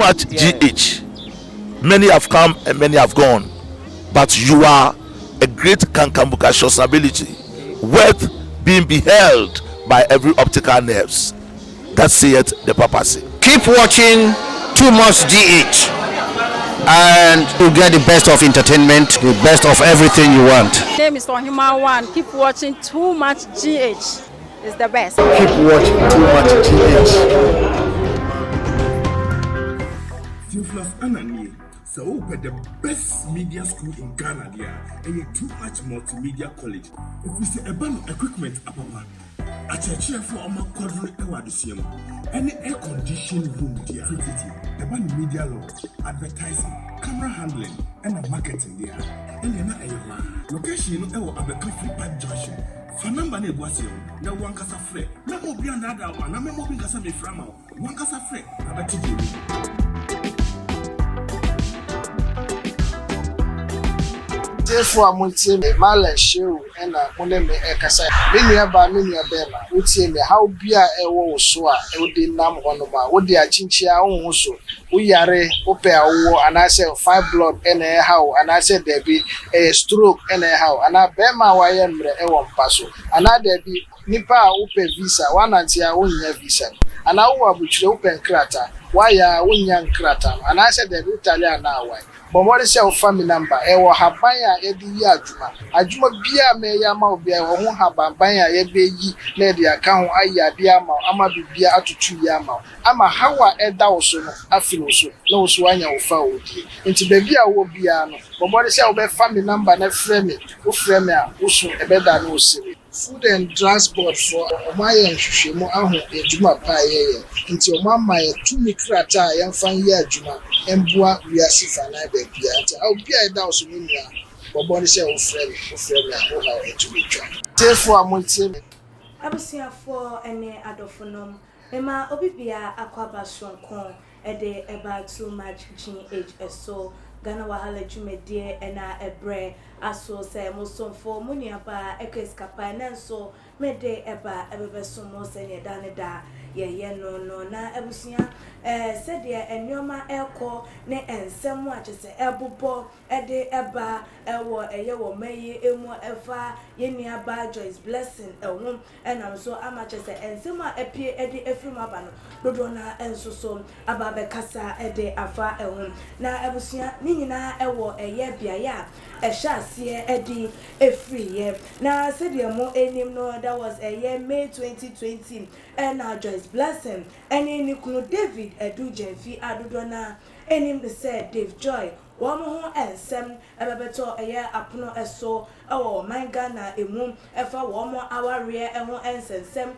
much GH. Many have come and many have gone, but you are a great Kankamuka ability, worth being beheld by every optical nerves. That saith the papacy. Keep watching Too Much GH, and you get the best of entertainment, the best of everything you want. My name is Ohima One. Keep watching Too Much GH. It's the best. Keep watching Too Much GH. So open the best media school in Ghana there, and you Too Much Multimedia College. If we say about equipment, apapa, a church for our quadrant awardisium, any air conditioned room there, the band media law, advertising, camera handling, and marketing there. And you're not a location or Abeka Free Park Junction. Fanamba ne boasio na wankasa frɛ na obi andada wa na memo bi nkasa me frama wankasa frɛ abati Therefore, I'm going to say, Marlon Show and I'm going to say, many about many of them would say, how be a so I would be numb one of my what they are chinchia also. We are a war and I said 5 blood and a how, and I said there be a stroke and a how, and I bear my wire and a passo, and I there be Nipa open visa, one anti I won't have visa, and I will open crater. Why are we young crater? And I said the Italian now. But what is your family number? Ewo habaya edi ajuma. Ajuma bia me ya ma obi e ho habaya ye be yi na de aka ho aya bia ma ama bibia atutu ya ma. Ama hawa eda oso no afilo so. Na oso anya ofa odi. Nti baby a wo bia no. But what is your family number na frame me. Wo frame a oso ebeda na osiri. Food and transport for Omayan Shushimo Ahu Ejuma Paye. Nti Omama ye tumi krata yamfan ye adwuma embua wiase fana be bia nti a obi a da so nua boboni se o frame a ho etumi twa tefo amonti abusiafo ene adofonom ema obi bia akwaba sonkon ede eba Too Much GH so Ghana wahala jumedie ena ebre aso se musonfo muniaba ekeskapa nanso mede eba ebebeso mo se ne daneda ye no na ebusia said ye enyoma eko ne ensem a chese ebubo ede eba ewo eye wo mayi emu efa ye nuaba Joyce Blessing ehum enam so ama chese ensem a epie ede efrim aba no dodo na enso so aba be kasa ede afa ehum na ebusia ni nyina ewo eye biaya ehyasie ede efriye na said ye mo enim no that was eye May 2020 and Joyce Blessing and in Kunu David Edujenfi Adudona and him the said Dave Joy Wamo and Sam Ebebeto a year apuno eso oh my Ghana emu efa wamo our rear and Sam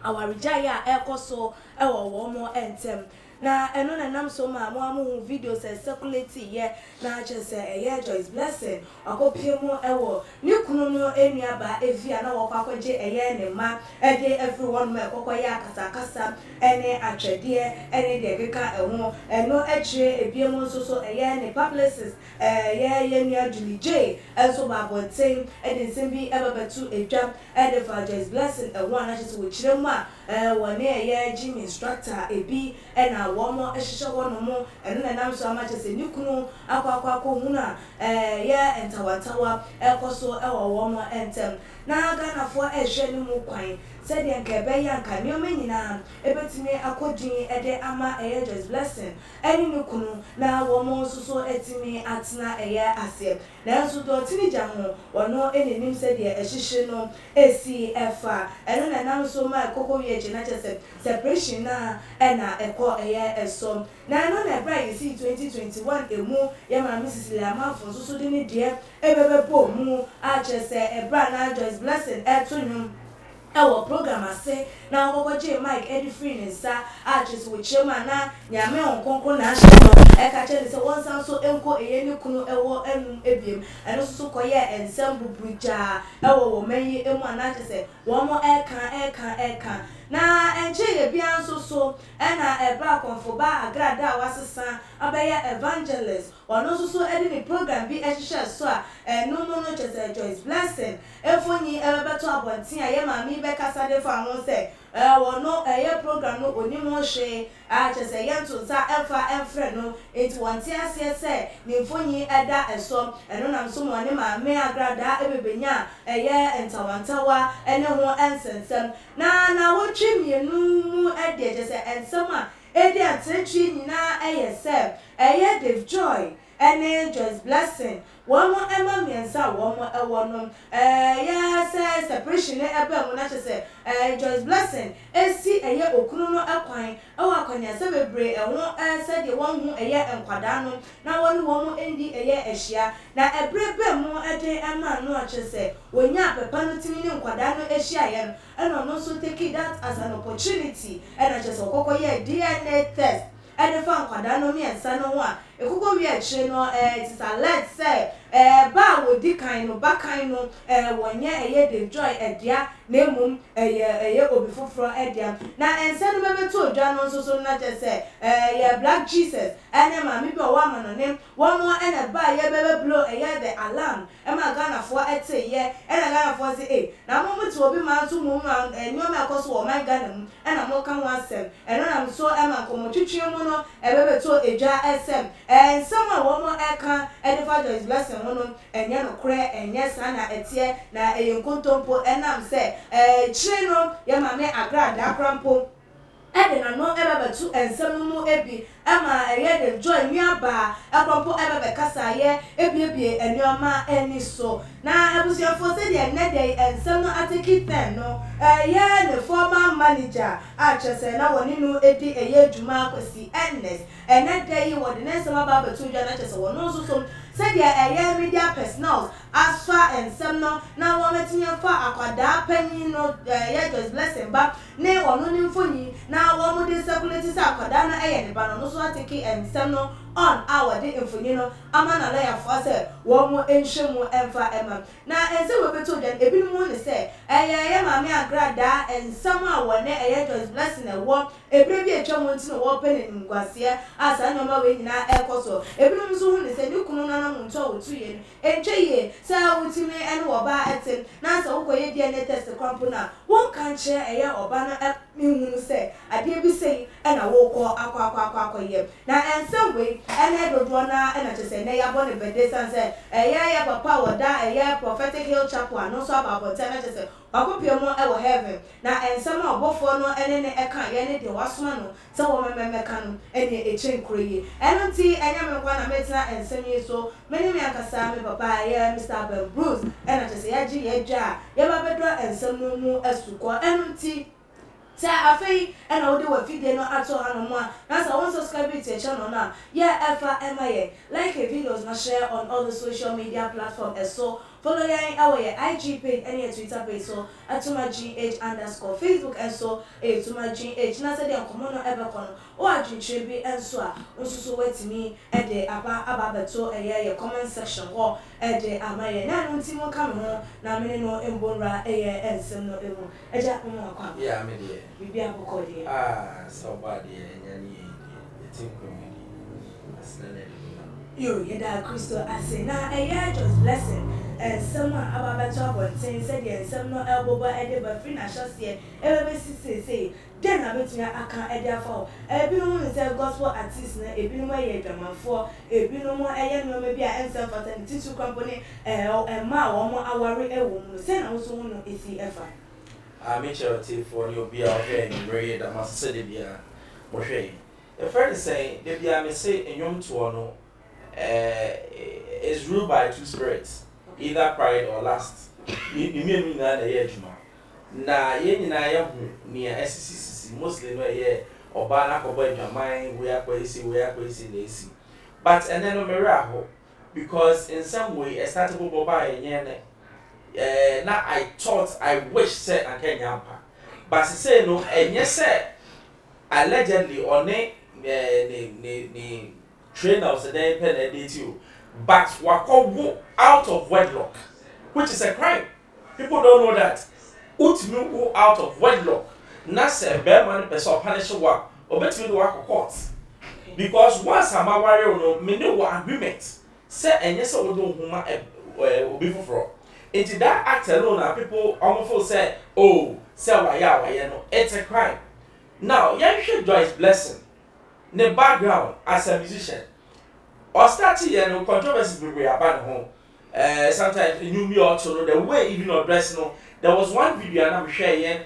our Rijaya Ekoso Wamo and Tem na eno na nam so ma mo amu videos circulate ye na che say Joyce Blessing akopie mu ewo ni kunu no enuaba evia na wo kwakwaje ne ma ede everyone ma kokoya akasa ene atwede ene de keka eho eno echire ebiemu so ne publicist ye nua Julie J enso ba bonten ede nsembi ebebetu edwam ede for Joyce Blessing ewo na che so chire mu a wone ye gym instructor ebi ena womo ehihye wono mo eno na nam so amache se nikunu akwa huna ye entawantawa ekoso ewo womo entem na Ghana fo ehwe ni mu kwan said the Nkebe Yanka Nyomanyina ebetime akodin ede ama Joyce Blessing eni nikunu na womo so etime atena ase na nso do tinija ho wono enenim said the ehihye no esi efa eno na nam so ma koko wie na chese separation na ena eko eso na no na bra yi 2021 emu ya ma Mrs. Lamafo so de ne de ebebebo mu a chese ebra na Joyce Blessing etunum ewo program ase na ogogoje Mike Eddie Free nsa artist we chema na nyame onkonko na ahye no eka chele se won san so enko eyeni kunu ewo enum ebiem eno so koye ensem bubuja ewo wo manyi emu anache se wo mo eka na enche ye bia nso so ena eba konfo ba agrada wasesa abaya evangelist wono so edi ni program bi ehihye so a no chese Joyce Blessing efo fonyi ebebeto abontin aye maami be kasa de fa ho se wono eye program no onimo hwe a chese yento za efa enfre no enti wonte ase se ni fonyi eda eso eno nam so mo ne maami agrada ebebenya eye entawantawa ene ho ensensem na wotwe mienu mu ede chese ensema ede atretwi nyina eye se eye Dave Joy ene Joyce Blessing one more Emma Miensa, one more one yes, separation ebe na chese Joyce Blessing esi eye okunu no akwan akwanya se bebre ewo se de won hu eye enkwada no na wonu wo endi eye ehia na ebrebe mu ede ema no chese wonya pepa no timi ne enkwada no ehia ye no eno no so take that as an opportunity ena chese okokoye DNA test ede fa enkwada no miensa no ho a ekoko wi akire no it is alert say ba wo di kan no ba kan no wonye eye Dave Joy edia na emum eye obi foforo edia na ense no bebeto odwa no so na chese ye Black Jesus ene ma mi bi o wa manonem wo mo ene ba ye bebe blow eye the alarm e ma Ghana fo ete ye ene Ghana fo say na mo muti obi ma nso mo ma enyo me akoso o man Ghana mu ena mo kan wasem eno na so e ma komo twitwe mu no e bebeto edwa SM someone woman eka edifa Joyce Blessing wono enye no kure enye sana etie na eyenkontompo enam se chire no ye mame agrada akrampo ede na no ebebetu ensem mu ebi ama eye Dave Joy miaba akrampo ebebe kasa ye ebiebie enioma eni so na abusiafo se de ne de ensem no ateki ten no ye the former manager achese na woni no edi eye adwuma akwasi Ernest ene de yi wodi ne nsem aba betu dwa na chese wono so said eye media personals as far ensem no na wo metinya fa akwada panyin no ye Joyce Blessing ba ne wono ni mfonyi na wo mo de circulate sa akwada na eye ne ba no so ateki ensem no on our de mfonyi no amana la ya fa se wo mo enhwemu emfa ema na ense we beto den ebinum ne se ye maami agrada ensem a wone eye Joyce Blessing e wo ebre bi etwa mo ntino wo pene ngwase asa nyoma we nyina ekoso ebinum so hu ne se ni kunu na mo nto otu ye entwe ye sa wutimi ene wo ba etim na sa wo koye DNA test kwampo na won kan che eye oba na mihunu se ade bi sei ena wo ko akwa ye na ensem we ene dodo na ena chese ne ya bone bede sanse eye papa woda eye Prophetic Hill Chapel no so about na chese akopia mo e wo heaven na ensem a obofo no ene ne eka ye ne de wasoma no se wo memeka no ene echenkroye eno ti enya me kwa na metina ensem yi so meni me akasa me papa ye Mr. Ben Bruce ena chese ya ji ye dwa ye ba bedo ensem no mu asuko eno ti sa afei ena wode wa video no ato hanomo a na sa won subscribe to the channel na yeah efa emaye like a videos na share on all the social media platforms so follow our IG page and your Twitter page so @TumaGH_ Facebook and so @TumaGH na say dem komo no ebe kono o adwintre bi enso a onsusu wetimi e de aba beto ye comment section ho e de amaye na no ntimo ka me ho na me no embonra ensem no emu eja mo akwa yeah me de bibi aboko de so bad nyani etinko me asnane yo yeda Kristo ase na Joyce Blessing someone about abonten said the some no elbow ede ba free na shose ebe say then abetua aka ede afọ ebinom say gospel artist na ebinom aye dwamanfo ebinom aye no me bia ensem fraternity two company ma wo mo aware ewo mu say na wo so no esi efa me charity for you bia okay ni very da ma say de bia mo hwe e friend say de bia me say enyom to no is ruled by two spirits, either pride or lust. You mean na ye juma. Na ye nyina ye hu ni SCCC mostly no ye oba na ko boy jwaman we akwesi na esi. But and then no mirror ho because in some way I started to go by na I thought I wish say Kenya pa. But say no enye say allegedly on ne trainer was then pen you. But wako out of wedlock, which is a crime. People don't know that. Utimi go out of wedlock. Na se be man person punish wa obetimi do work court. Because once am aware no me no agreement. Say enye se wo do huma obi foforo. Into that act alone, people almost say, oh, say why no, it's a crime. Now, you should Joyce Blessing. The background as a musician. Or starting no controversy be about home. Sometimes you me also the way even your dress no. There was one video and I'm sharing.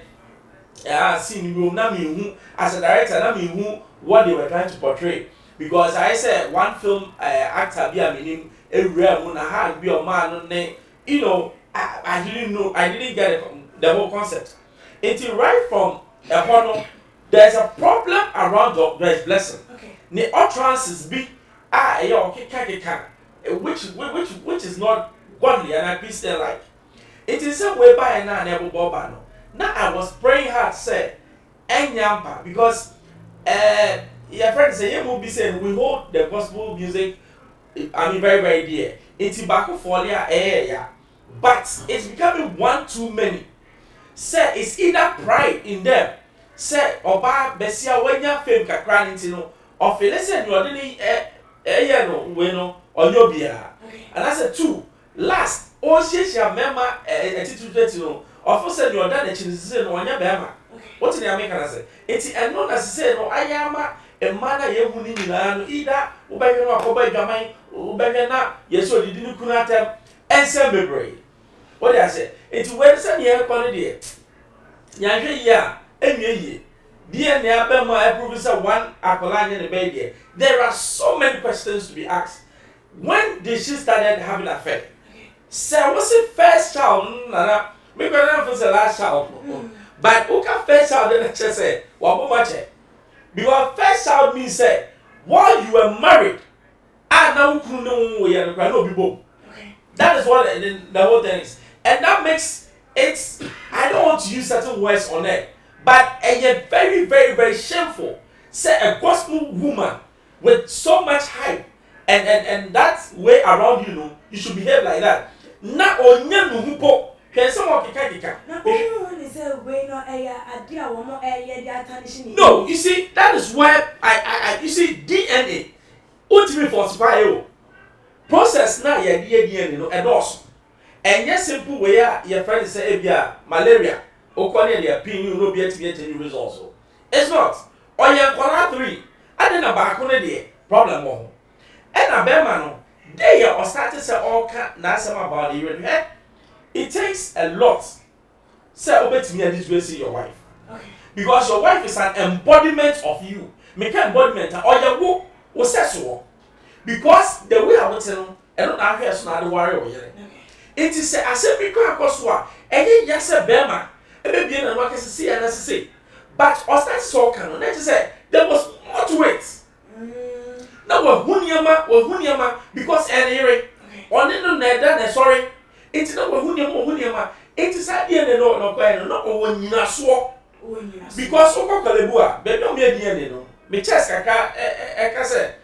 I seen you na me who as a director na me who what they were trying to portray. Because I said one film actor be a meaning everywhere when I had be a man you know I didn't know I didn't get the whole concept. Until right from a corner there's a problem around Joyce Blessing. Okay. The utterances be which is not godly and Christian like. It is a way by and never bobano. Now I was praying hard, say, Enyampa, because your friends say you will be saying we hold the gospel music. I mean very very dear. It's tobacco folia yeah. But it's becoming one too many. Say it's either pride in them. Say oba besia when you fame kakran into no or listen you ordinary no we no or your beer. And I said two last all she member attitude no or said you are done a chinese no on your bema. What did I make and I say? It's and not as say no I am a man ye huni no either ubay no akoba jamai ubay na yeso didn't kunata and send me brave. What did I say? It's when send here quality. Yanke ya Enye DNA Bema Professor one Akolanya in the baby. There are so many questions to be asked. When did she started having an affair? So was it first child? Nana, we got for the last child. But who can first child then just say, what much? Because first child means say, while you were married, I now know we are no people. That is what the whole thing is. And that makes it I don't want to use certain words on it. But a very, very, very shameful. Say a gospel woman with so much hype and that way around you know, you should behave like that. Na onye no hupo. Can someone kika. No, you see, that is where I you see DNA. Ultimate falsify you. Process na your DNA no endorse. And yes simple way your friend say ebia malaria. Okwane the opinion no be to get any results. It's not. Or you corner 3. I didn't back on the problem more. And a bema no. They are started say all na some about the it takes a lot. Say obey to me and this way see your wife. Okay. Because your wife is an embodiment of you. Make an embodiment or your wo say so. Because the way I would tell and not have here so na the worry or here. It is say assembly kwa koswa. And yes a bema. Maybe and what can see and say. But us that so can not say there was more to it. Now Hunyama because and here on no na sorry. It's not Hunyama. It is idea no when you are so because Okokalebua, but no me no. Me chest kaka say.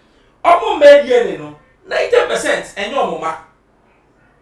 Omo me no 90% and your mama.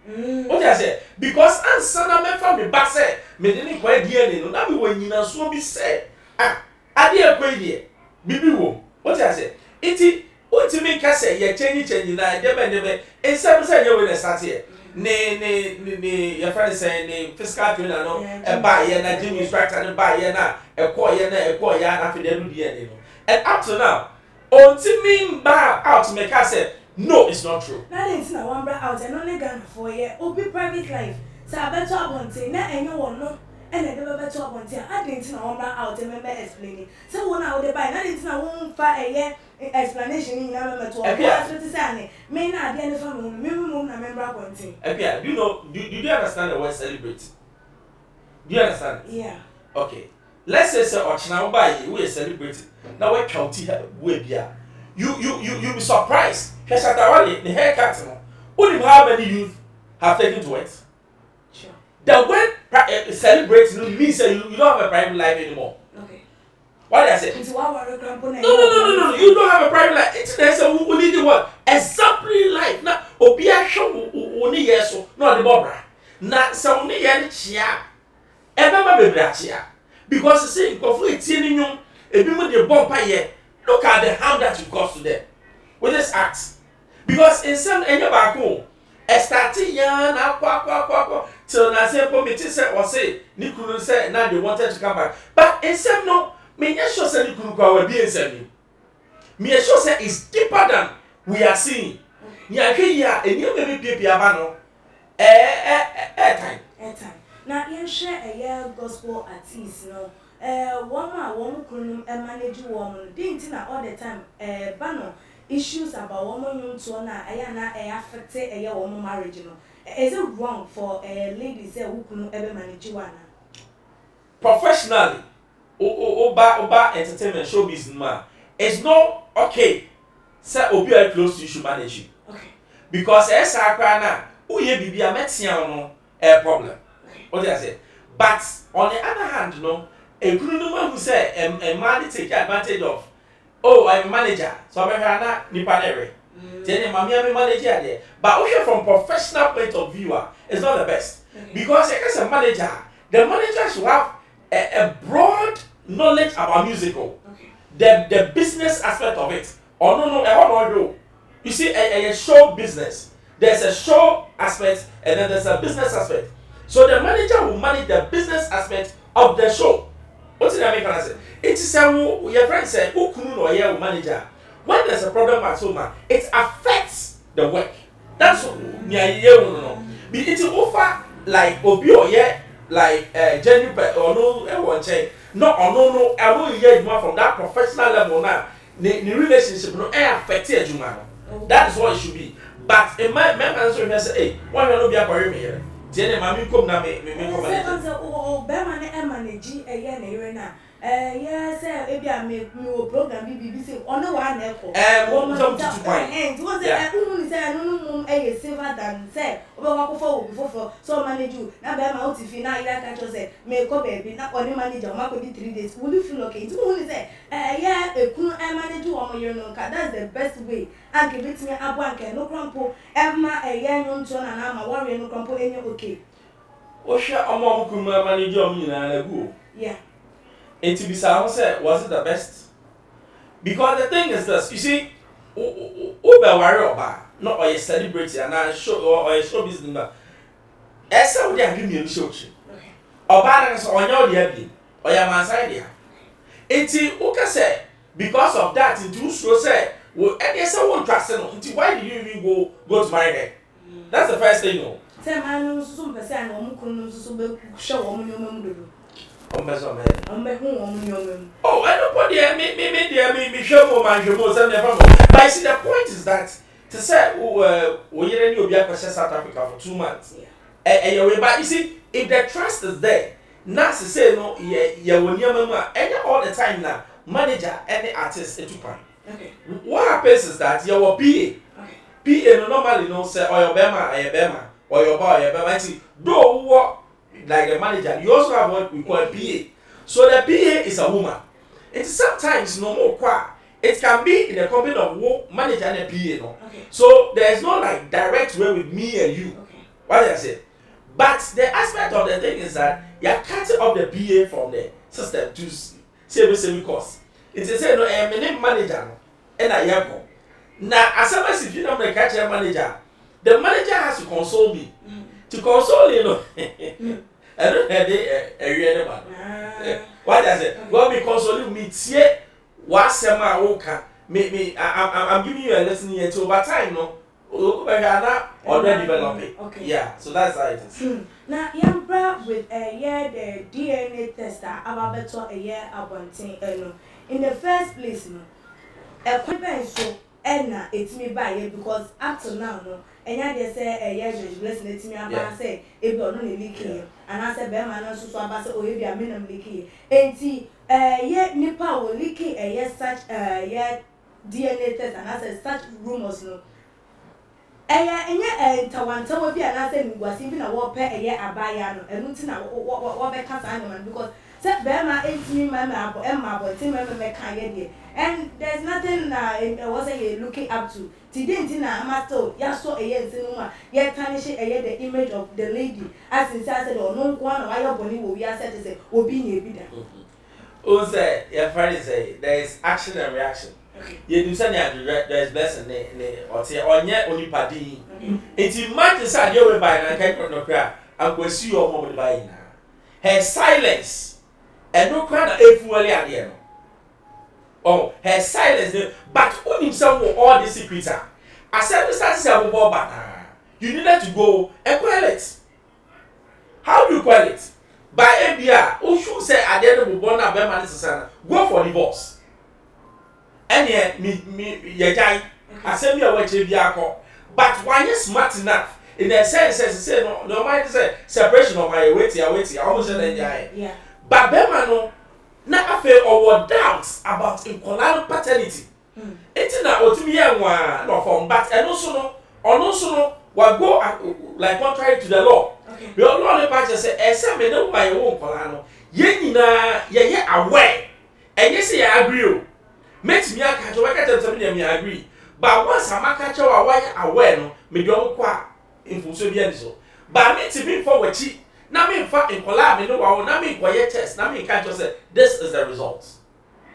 What I say? Because answer na me from me back say me didn't quite DNA no. That be when you so be say I dey quite there. Bibi wo. What I say? It ultimate can say you change na debe in some say you will start here. Ne your friend say ne fiscal trainer no e buy here na gym instructor no buy here na e call here na fi dem DNA no. And up to now, ultimate bar out make us say no, it's not true. That is not one bra out and only gun for ye. Obi private life. So I bet you one thing. Na anyone no. And I never bet you one thing. I didn't know one bra out and remember explaining. So one out the buy. Na didn't know one for a year explanation in number 12. That's what is saying. Me na the end from me na member one thing. Epia, do you know? Do you understand the word celebrate? Do you understand? Yeah. Okay. Let's say Ochina buy we are celebrating. Now we county we be. You be surprised. The haircut. Only how many youth have taken to it? Sure. The word celebrating means that you don't have a private life anymore. Okay. What did I say? No. You don't have a private life. It's necessary. We need the word exemplary life. Now, Obia show only yes, no the Bobra. Now, so only yan chia. Ever be chia. Because the same coffee it's in you. If you with the bomb here, look at the harm that you caused to them with this act. Because in some any back home, a starting yan, till na say committee say or say ni kunu say now they wanted to come back but ensem no me nya sure say ni kunu kwa we bi ensem me sure say it's deeper than we are seeing nya hwe ya eni o be pia ba no time na yen share gospel artists no one kunu manage one didn't na all the time bano issues about woman to na affect woman marriage no is it wrong for ladies who kunu manage one professionally oba entertainment show business man it's not okay say obi are close to you should manage you okay because esa akra na uye bibia metia no problem what do I say but on the other hand no a kunu who say a man take advantage of oh I'm a manager so I'm na nipa nere then mama me manager there but okay from professional point of view it's not the best because as a manager the manager should have a broad knowledge about musical the business aspect of it or no you see a show business there's a show aspect and then there's a business aspect so the manager will manage the business aspect of the show. What did I make an say? It is your friend said, who couldn't or your manager? When there's a problem at home, it affects the work. That's what no. Be it offer like Obi or yeah, like genuine or no, everyone say, no, I will hear you from that professional level now. The relationship no affect you, man. That is what it should be. But in my answer, I say, hey, why you not be a parent here? Jenny, mami come na me come. Oh, Berman manage na yes, ebi a me program BBC ono wa na eko. And was unu say no silver than say oba kwa before so manage you. Na be ma otifi na ira ka cho say me ko baby na oni manager ma ko di 3 days. Will you feel okay? Itu unu say yeah ekunu manage you omo year no ka that's the best way. And give it me abo anke no krampo emma no nto na ma worry no krampo enye okay. Osha omo nkuma manager omo nyina na gu. Yeah. And to be said, was it the best? Because the thing is this, you see, Uber worry about not a celebrity and I show or a show business. As some they give me a show. Or balance on your dear or your man's idea. And Uka said, because of that, into so say, well, and yes, I won't trust him. Why do you even go to marry her? That's the first thing, you know. Say, man, some person or Mukun show woman your Oh, anybody, me show man, but I see the point is that to say, we will be a South Africa for 2 months. But you see, if the trust is there, not to say no, yeah, when you're all the time now, manager, any artist, okay. What happens is that you will PA normally no say, or your Bema, or your boy, though what. Like a manager, you also have what we call a PA. So the PA is a woman. It's sometimes no more qua. It can be in the company of manager and a PA. No? Okay. So there is no like direct way with me and you. Okay. What did I say? But the aspect of the thing is that you are cutting off the PA from the system to save cost. It's a say no a minute manager and a yako. Now as long as if you don't catch a manager, the manager has to console me. To console you know. I don't have a real man. What does it? God be consoling me. Tie, what sema oka? I'm giving you a lesson here to over time, no. Already developing. Okay. Yeah, so that's how it is. Now, young bra with a year the DNA tester about better a year abonting. No, in the first place, no. A quick so. Enna it's me by it because up to now no enya dey say a year just blessing it me aba say e be no leaky and I say be man no so aba say o e be am na leaky enti ye nipa wo leaky a year such year DNA test and I say such rumors no enya tawanta wo bi and I say ngwasi bi na wo pe a year abaya no enu ti na wo be kasa no because say be man enti me man abo emma abo ti me kan ye dey. And there's nothing wasn't you looking up to. Today, I'm told, ya saw a year cinema, yet tarnishing the image of the lady. As in said, or no one or your body will be said to say, will be a bidder. Who say, your friend say, there is action and reaction. You do say there is blessing or say, or yet only party. It's imagine sad you will buy and I can't no cry. akwasi yo mo de buy na her silence and no kind of efuele ade no oh her silence but on himself all the secrets are as I start to say about bana you needed to go and quell it. How do you quell it? By ABR who should say at the end of the born go for divorce and yet me ye guy I say me away to but why you smart enough in the sense say no mind say separation of my wait almost yeah but Bema no na afe or doubts about incollar paternity it's na otimi yanwa no from but and also no we go like contrary to the law we all know the part say ese me no buy won collar no ye nyina ye aware and you say I agree make me aka to work at me agree but once amaka che wa why aware no me do kwa infuso bi so but me to be for wachi na me fa incollar me no wa na me kwaye test na me can just say this is the result.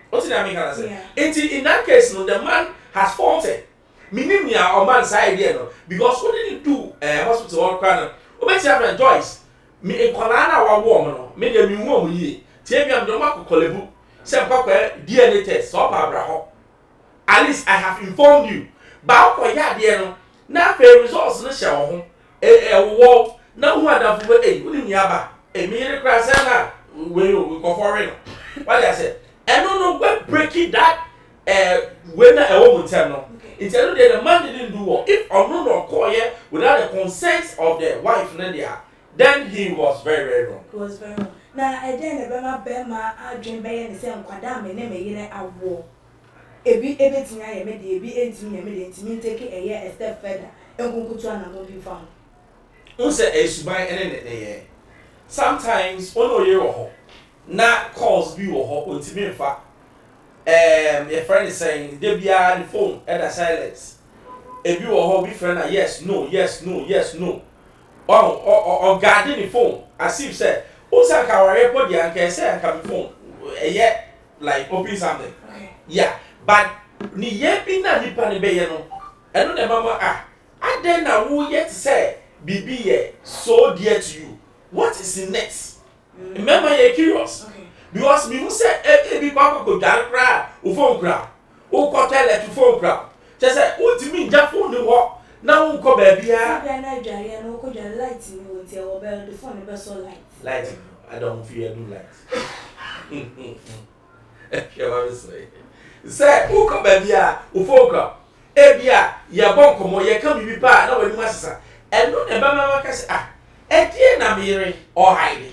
What did I mean can say in that case no the man has faulted meaning me or man side there no because what did he do hospital or kind o be have Joyce me incollar na wa wo no me dey me wo yi tie bi am do ma kokolebu say kwakwa DNA test so pa abraho at least I have informed you ba ko ya there no na fa results no hye wo ho wo na hu adafo be uni ni aba me yere kra say na we go for it what I said and no go breaking that when na e wo mutem no it's no the man didn't do what if no call here without the consent of the wife Nadia then he was very very wrong. He was very wrong. Na eden e bema adwen beye ne se nkwada me ne me yire awo ebi tinya ye me de ebi enti ye me de enti take a step further enkunkutu ana mo bi fam unse esuban ene ne ye sometimes ono ye wo ho na calls bi wo ho ontimi mfa your friend is saying they be on the phone at a silence ebi wo ho bi friend na yes no or guarding the phone as if say Osa kaware po di anke say anka be phone like open something yeah but ni ye bi na nipa ne be ye no eno na mama aden na wo yet say bibi ye so dear to you what is the next remember you curious because me who say e bi kwa ko dar kra o phone kra o ko tele to phone kra say o ti mi nja phone ni ho na wo ko ba bia na dware no ko dware light ni wo ti e wo be the phone be so light I don't fear do light say who come baby o foka e bia ya bon komo ye kan bibi pa na wani masesa eno e ba mama ka say e die na mire or hide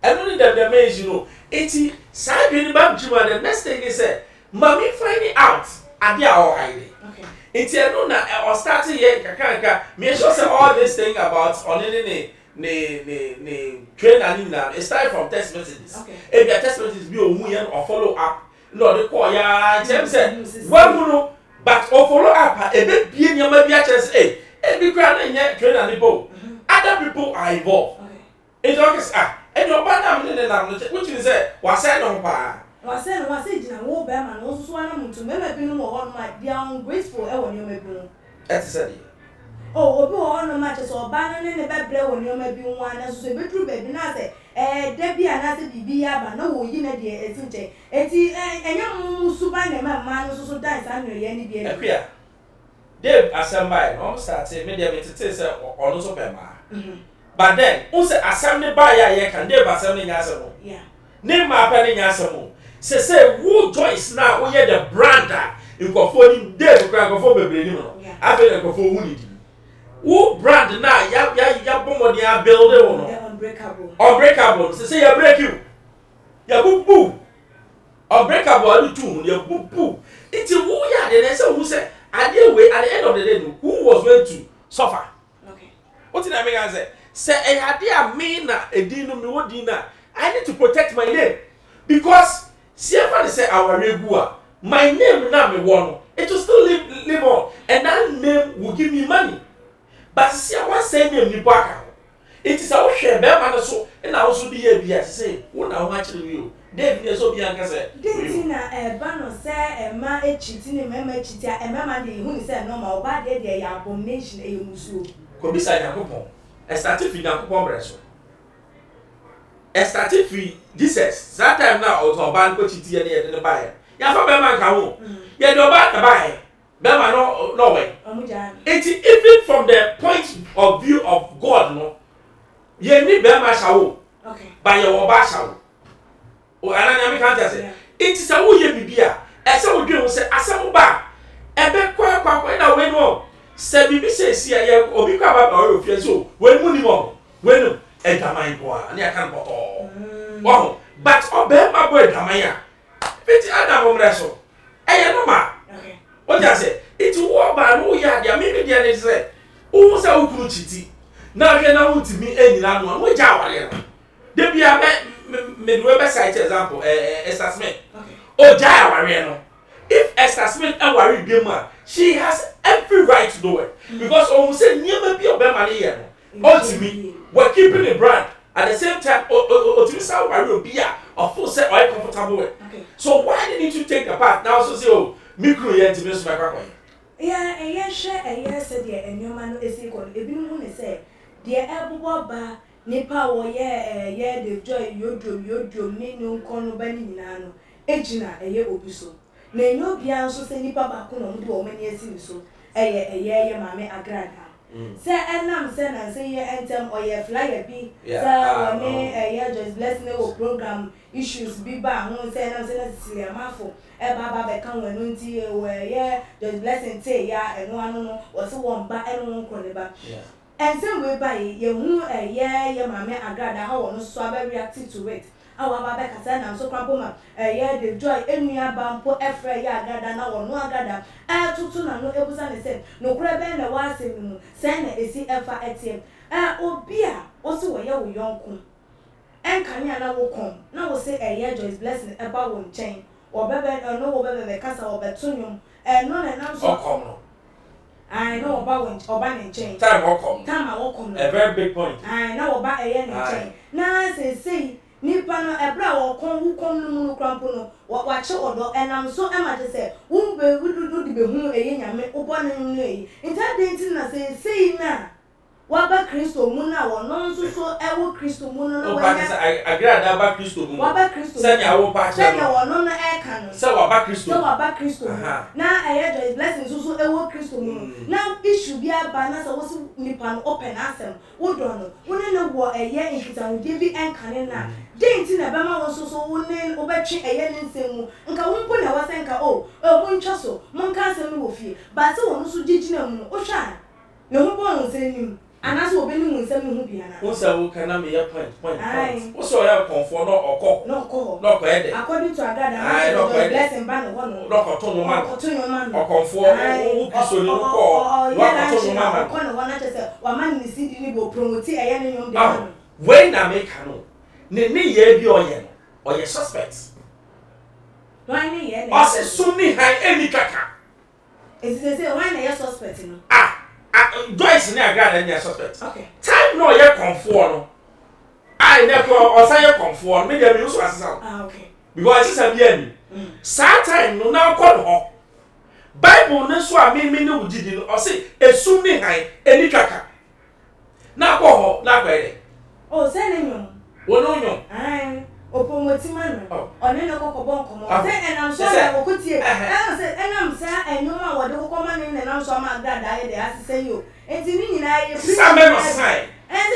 eno ni the maze you know eti sai bi ni ba juma the next thing is say mami find it out ade a or hide eti eno na or start here kakanka me sure say all this thing about on ne train and na it start from text messages if your text messages be ohun yen or follow up no dey call ya dem say one no but or follow up e be bie nyama bi a chance e be kra na nya train and people other people are involved it just and your bana me na which is say wa say no pa wa say jina wo be ma no so ana muntu me bi no mo ho ma they are ungrateful e won nyama bi no et said obi wo no ma che so ba no ne bebre won nyama bi nwa na so be tru be na say da bi ana say bibi ya ba na wo yi na de etinche enti enya mu suba na ma no so dance anu ye ni bi e akua Dave assemble no start me dey metete say ono so pe ma but then who say assembly ba ya ye kan Dave assembly nya asem yeah ne ma pa ne nya asem say who Joyce now we the brander nkofo ni Dave kra nkofo bebre ni no afi ne nkofo hu ni who brand na ya bomo dia build it no unbreakable say ya break you ya bubu unbreakable ali tu ya bubu iti who ya dey say who say at the end of the day who was going to suffer what did I mean say e ade a me na edin no me wodi na I need to protect my name because see if say our regua my name na me won it will still live on and that name will give me money. But see, I was saying you back. It is our share, Bear so, and I also be here. Be say, what I want to you. David is so young. Didn't a banner say a man cheating a member cheater, a man who said no more bad day, abomination a musu. Could be saying a coupon. e start fi Nyankopon breso e start fi Jesus that time na o ban ko chiti ye ne bae ya fa be man ka ho ye do ba na bae be man no way it even from the point of view of God no ye ni be ma shawo okay ba ye wo ba shawo o ananya me kan tase it is a wo ye bibia e se wo dwe wo se asem ba e be kwa na we no se bibi se si ye obi kwa ba o ofie so we mu ni mo we no e daman ko a na kan ko wow but obe ma boy daman a fiti adam mo so e ye no ma okay o ja se it wo ba no ya dia me dia ne se o se o kuru chiti na hwe na wutimi enyina no no ja aware no de bia me do be cite example Esther Smith okay o ja aware no if Esther Smith aware bi ma she has every right to do it because o say nyema bi obema ne ye no ultimately we're keeping the brand at the same time o sa aware obi a of full say are comfortable with okay so why didn't you take the path now so say oh micro ye ntimi so makwa kwa yeah share said the enyoma no esi ko ebi no ne say the ebobo ba nipa wo ye the joy yodrom ni no nkono ba ni nyina no ejina eye obi so na enyo bia nso se nipa ba ko no mde wo mani esi so eye mame agrada se enam se na se ye entem oye flyer bi se woni eye just blessing no program issues bi ba ho se enam se na Cecilia Mafo e baba be kan wonu nti we ye just blessing te ya eno anu no wo se won ba eno nko ne ba and same way by ye hu ye mame agrada how no so aba react to it awa baba kasa na so kwampo ma ye the joy enua bampo efra ye agrada na wono agrada tutu na no ebusa ne se no kura be na wa asem mu se na esi efa etiem obi a o se wo ye wo yonko enkanya na wo kom na wo se ye joy's blessing eba wo nchen obebe no wo bebe kasa obetunum no na na so okom I know about Oban and change. Time welcome. A very big point. I know about a yen and change. Now say Nipano a brow or who come no crampono, what watch or and I'm so much to say, whom we do the whom a yen me open and lay. In that dating, say now. Waba Christo Muna or non so ever Christo Muna. I agree about Christo Muna. Waba Christo. Send your patch. Send your non air cannon. So about Christo. So about Christo. Now I had his blessings so ever Christo Muna. Now it should be a banner so was Nipan open asem. Would don't know what a year in Kitan David and Canena. Dainty Nabama was so winning over a year in Semu. And Kawumpuna was anchor oh, one chasso, Moncastle Wolfie, but so also did you know, Oshan. No one saying him. And as we been in some Mubiana. Who can I make a point? What's your comfort or call? No call. No credit. According to Agada, I don't blessing ban one. Lock or turn man or comfort. One man is sitting will promote a young man. When I make canoe, ne ye be or your suspects. Why me? I say soon high any kaka. Is it say why are you suspecting? Joyce na agrada any suspect. Okay. Time no ye comfort no. I never or say ye comfort me dey use as sound. Okay. Because it's a bien. Sad time no now call ho. Bible no so a me no wudi no or say esum ni han eni kaka. Na call ho na kwere. Oh, say no. Wono nyo. Ai, opomoti man. Oni no kokobon komo. Say and I'm sorry okotie. Say and I'm say enyoma wo de kokoma ni na so ma agrada ye de asese yo. Enti ni nyina ye. Sister me no sign.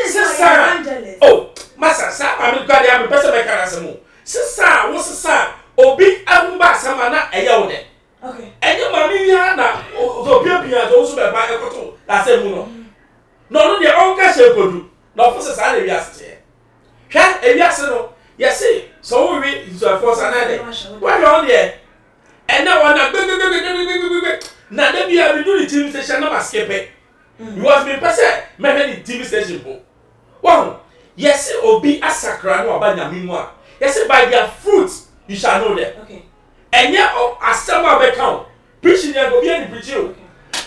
Sister. Oh, massa sa pa me kwade am pese be kara semu. Sister, wo sister obi ahumba sama na eye wo de. Okay. Enye ma mi ya na so bia so so be ba ekoto na semu no. No de onka she kodu. No for sister na wi asete. Hwa ewi ase no. Yes, so we read to a force another. What on there? And now on a now then we have do the TV station number skip it. You was me person, maybe the TV station. Wow, yes, obi asakra no abanya minwa. Yes, by their fruits you shall know them. Okay. And yet, as someone be count, preaching there go be any preaching.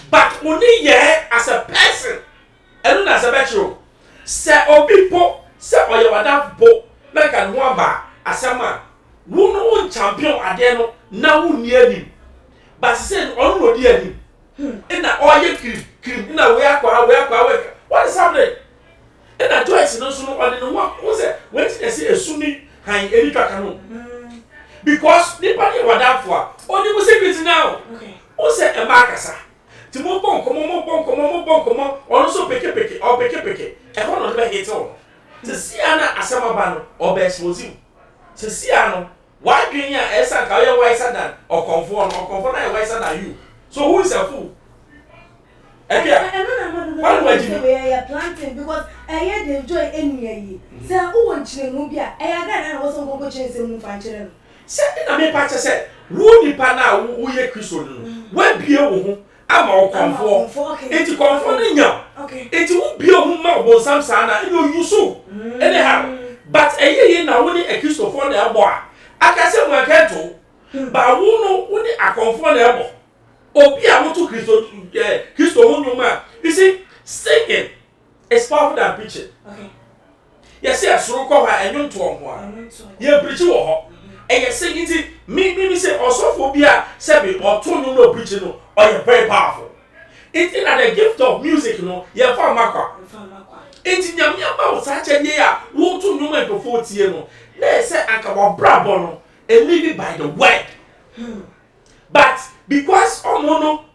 But only ye as a person, and not as a metro. Say obi po, say oya wada po. Like an wamba asama wonu champion ade no na wunni anim but say on no di anim na oye krim na we akwa what is happening And I Joyce no so no or the one who say when they say a sunni hang any no. Because the party were that for only was secret now. Okay. Who say a markasa? To move bon, come on, also pick or pick. I want to hit on. To see Anna Asamabano or best was you. To see Anno, why do you Esa Kaya wiser than or conform wiser than you? So who is a fool? I don't know what you are planting because I had the joy any say who want Chinubia. I got was on go change some function. Say I mean patch said, who the pana who ye Christian? When beer I'm all conform. It's conforming you. Okay. It won't be a woman or some sana, you so. Anyhow, but a year now only a Christopher the boy. I can say my cattle, but I won't know only a conform the boy. Oh, yeah, I want to Christo, no man. You see, singing is powerful than preaching. Okay. Yes, yes, so call her and young to one. You're preaching or and you're singing it. Me say also phobia, Sebi, or two no preaching, or you're very powerful. It's in the gift of music, no, you're from Maka. It's in your mouth, such a year, won't two no man before Tiano. They say, I come on Brabono and live it by the word. But because Omo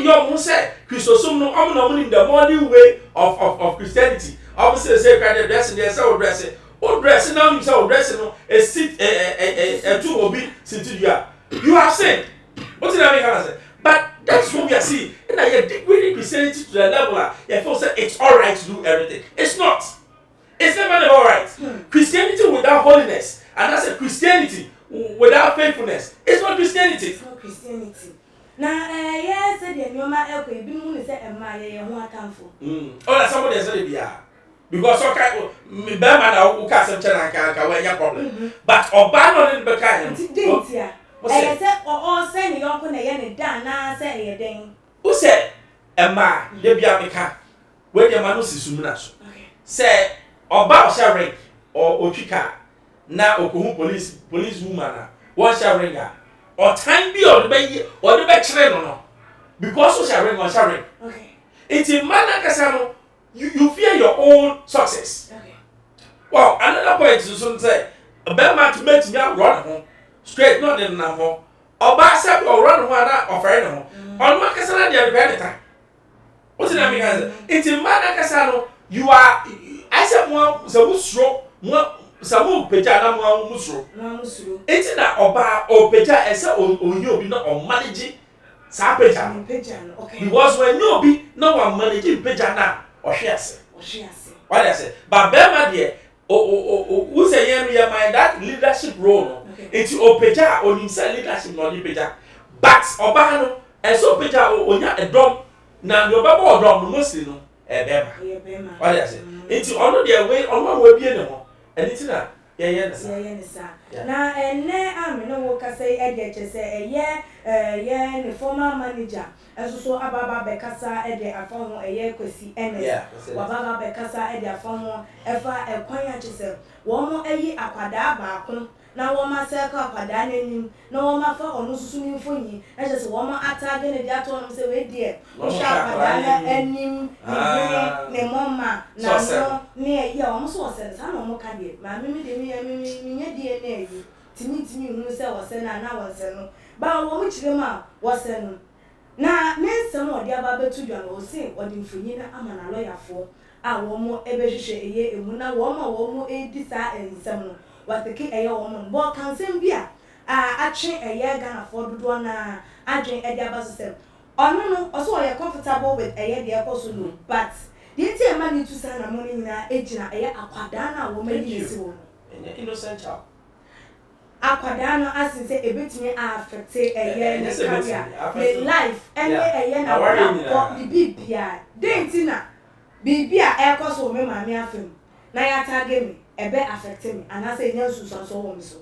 young say Christosum no Omo in the modern way of Christianity. Obviously say kind dressing there say dressing. O dressing now you say dressing no a sit a two obi sit you have said. What did I make say? But that's what we are seeing. And I degrading Christianity to the level you feel say it's alright to do everything. It's not. It's never alright. Christianity without holiness and that's a Christianity without faithfulness. It's not Christianity. It's not Christianity. Now, yes, I said, your man, okay, be moon is a my one camphor. Oh, that's somebody said it, yeah. Because okay, me Bama who can't can when your problem. But Obama in the kind. Didn't ya? I said, or send your uncle and done, now say a ding. Who said, Emma, they be a mecca. Where your man is Suminas. Say, Oba shall or Ochika. Now, Oku police woman, one shall ring her. Or time be or the baby or the back no. Because we shall ring or shall ring. Okay. It's in manner Casano, you fear your own success. Okay. Well, another point is to say, a bad man to make you run home, straight not in the home, or by some or run one or friend home. On what Casana the other time. What's the name? It's in manner Casano, you are, I said, one, so stroke, some pejana mo musro enti na oba o peja ese onye obi na o manage sa peja okay because when you obi na wa manage peja na o hwe ase what I say but be ma de who say you my that leadership role enti o peja onim say leadership no di peja but oba no ese o peja onya edom na no baba odom no mostly no e be ma what I say enti ono de way ono we bie ne ho anything na yeah na ene am no wo ka say e de che say ye ne former manager eso so ababa be kasa e de afon ye kwesi ns wababa be kasa e de afon efa ekwan ya che say wo mo ayi akwada ba ko na wo ma se ka akwada nanim na wo ma fa onu susu ni mfonyi e che say wo ma atage ne de ato no say we de wo sha akwada na anim ne mama na no ne ye wo mo so se sa no mo ka de ma mi de mi nye de na yi timi hu se wo se na wo se no ba wo mu chire ma wo se no na nsem odi aba betu dwa no se odi mfonyi na ama na lawyer fo a wo mo ebehwehwe eye emu na wo ma wo mo edi sa ensem no wateke eye wo mo bo kansem bia atwe eye Ghana fo dodo na adwen edi aba so se ono no oso ye comfortable with eye de ekoso no but the tie ma ni tu sa na mo ni na ejina eye akwada na wo ma ni esi wo no innocent child akwada no asin say ebetimi affect eye ne career the life eye na what the bibia dentina bibia ekoso me ma me afem na ya target me ebe affect me and I say nyansu so wo me so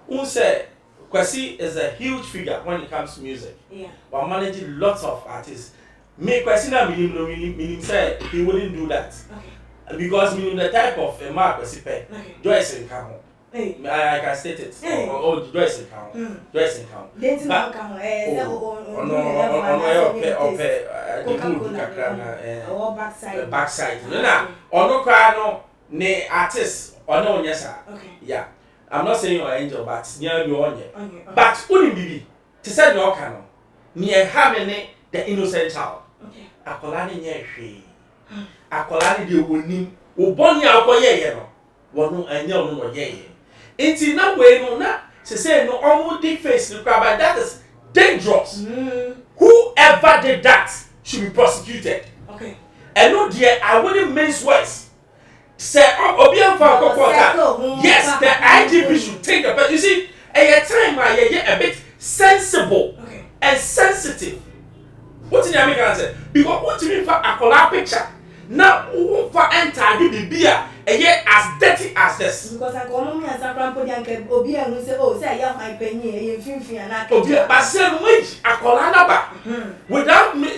who say Kwesi is a huge figure when it comes to music. Yeah. But managing lots of artists. Me Kwesi na meaning say he wouldn't do that. Okay. Because meaning the type of a mark Kwesi pay. Okay. Joyce in Kaho. Hey. I can state it. Hey. Oh, Joyce in Kaho. Joyce in Kaho. Dentin Kaho Coca-Cola or backside. Backside. No, no. Or no cry no. Ne artist or no yes sir. Okay. Yeah. I'm not saying you're angel, but near you on yet. But only bibi. To say no canon. Near having the innocent child. Okay. Akolani nye hwe. Akolani de wonim. Oboni akoye ye no. Wono anya no no ye. Enti na we no na say no omo di face no but that is dangerous. Whoever did that should be prosecuted. Okay. And no dear, I wouldn't mince words. Say, yes, the IGP should take the best. You see, a time where you're a bit sensible and sensitive. What did I make answer? Because what do you mean for a collab picture? Now, for enter you be beer a year as dirty as this. Because I come as a grandpa and Obia who say, oh, say, yeah, my penny, and Finfi and I. Obia, but say, which a collab without me,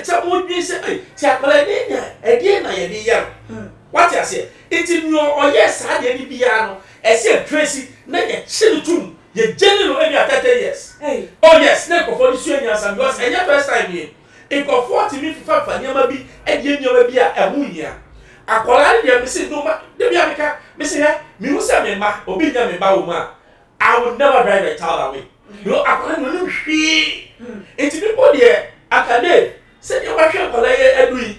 someone be say, Chacolania, again, I am. What I say? It's in your or yes, I didn't be piano. I said Tracy, not a children, your general maybe at 30 years. Hey. Oh, yes, never for the seniors and yours, and your first time here. It got 40 minutes for Yamabi, and you know, be a moon here. I call out the missing no matter the Biamica, missing her, Musa Mema, or Binyam Bauma. I would never drive a child away. You know, I can't really see. It's people here, I can live. Send your wife and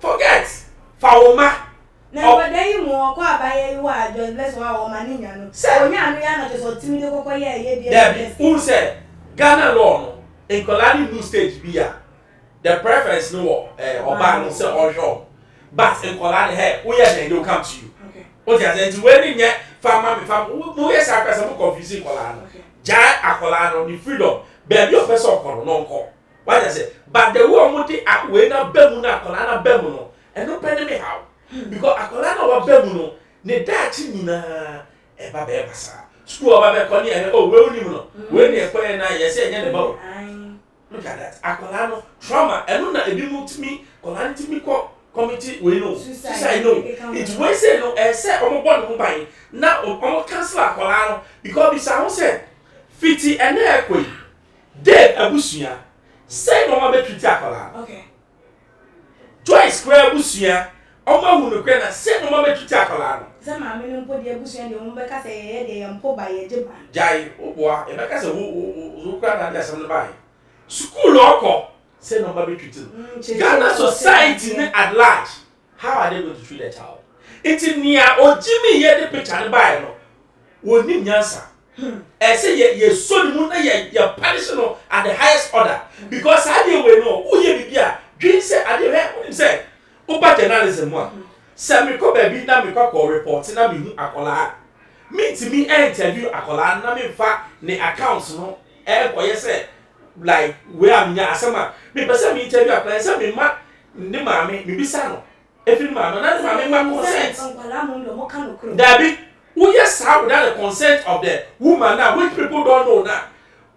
forget. Fauma. Now, but then you more quite by you are just less while money. So, yeah, just what Timmy Cocoa, yeah, who said Ghana law in Colani Blue Stage beer. The preference no or ban or show. But in Colani hair, we are going to come to you. Okay. What you are saying to wedding yet, farmer, who is a person confusing Colano. Jai a Colano, the freedom, baby of person or non call. What I say? But the woman at Wena Bemuna, Colana Bemuno. And no penny me how. Because Akolana wa bemuno, ne dachi nina eba bebasa. School of Connie and oh, well, you know, when you're playing, I say, look at that. Akolano, trauma, and not a bill to me, Colani to me committee, we know. I know. It's way say no, and say, I'm one by now, I'm cancel Akolano because it's our said 50 and air queen. Dead Abusia. Say no one better Akolano. Okay. Twice square busia, Oma who can send no mamma to tackle. Some are men put the bush and the Umbeka say they am poor by a jibba. Jai, oh boy, if I can say who can understand by. School local, send no baby to Ghana society at large. How are they going to treat a child? It's in near or Jimmy here the picture and buy no. Would need answer. I say ye so the moon you're punishing at the highest order. Because I didn't know who you be here. Dream say I didn't hear him say. Oba journalism one. Say me ko baby na me ko report na me hu akola. Me to me interview akola na me fa ne accounts no koye say like where am nya asema. Me pese me interview akola say me ma ne maame me bisa no. Efi maame na ne maame ma consent. Akola mo ndo mo ka no kro. Dabi, who yes how without the consent of the woman now which people don't know now.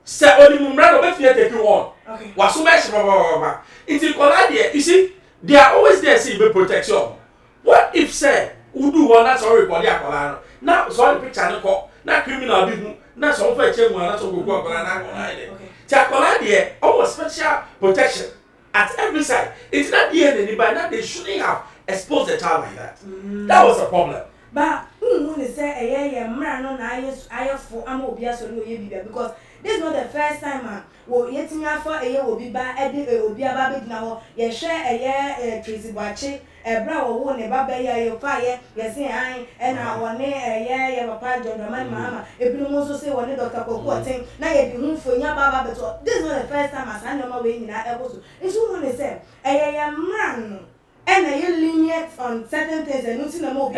Say only mumra no be fear take you on. Okay. Waso me sheba. It's kola there, you see. They are always there saying be protection. What if say who do one that's already for the akola now so the picture no call na criminal be na so for change one na so go akola na akola there. The akola there almost special protection at every side. It's not the anybody that they shouldn't have exposed the child like that. That was the problem. But who say mra no na aye for am obi aso no ye bibia because this is not the first time wo yetinya for obi ba obi aba be dina ho ye hwe Tracy Boache bra wo ne ba ba ye fa ye say an na wo ne ye papa John Dramani Mahama ebinu mo so say wo ne Dr. Koko Oten na ye bi hu fo nya ba beto this is not the first time as no ma we nyina ebo so nso who ne say mra no and you lenient on certain things and nothing more be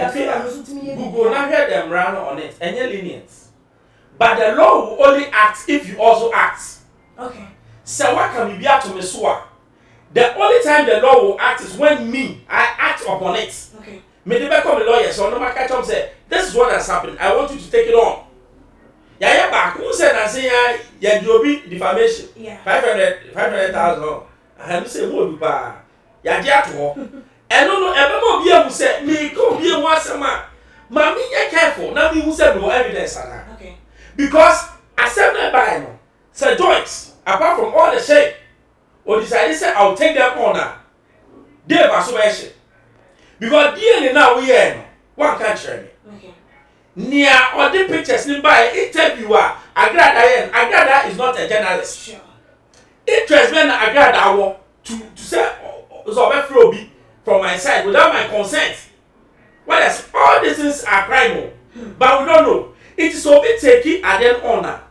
Google not hear them run on it and you're lenient. But the law will only act if you also act. Okay. So what can we be out to Mesua? The only time the law will act is when I act upon it. Okay. Me the back of the lawyer, so no matter what say, this is what has happened. I want you to take it on. Yeah, back. Who said I say yeah, you'll be defamation? Yeah. 500,000. I have to say more ba. Ya dia to. And no ebema obi am say me ko obi am asema. Ma me be careful. Na me who say no evidence ana. Okay. Because accept that by no. Sir Joyce, apart from all the shame, or decided say I'll take them on now. They are so bad. Because DNA now we are one country. Okay. Near all the pictures by interviewer, Agrada is not a journalist. Sure. Interest men Agrada to say Zobefrobi from my side without my consent. Whereas all these things are crime, but we don't know. It is so big taking and then honor.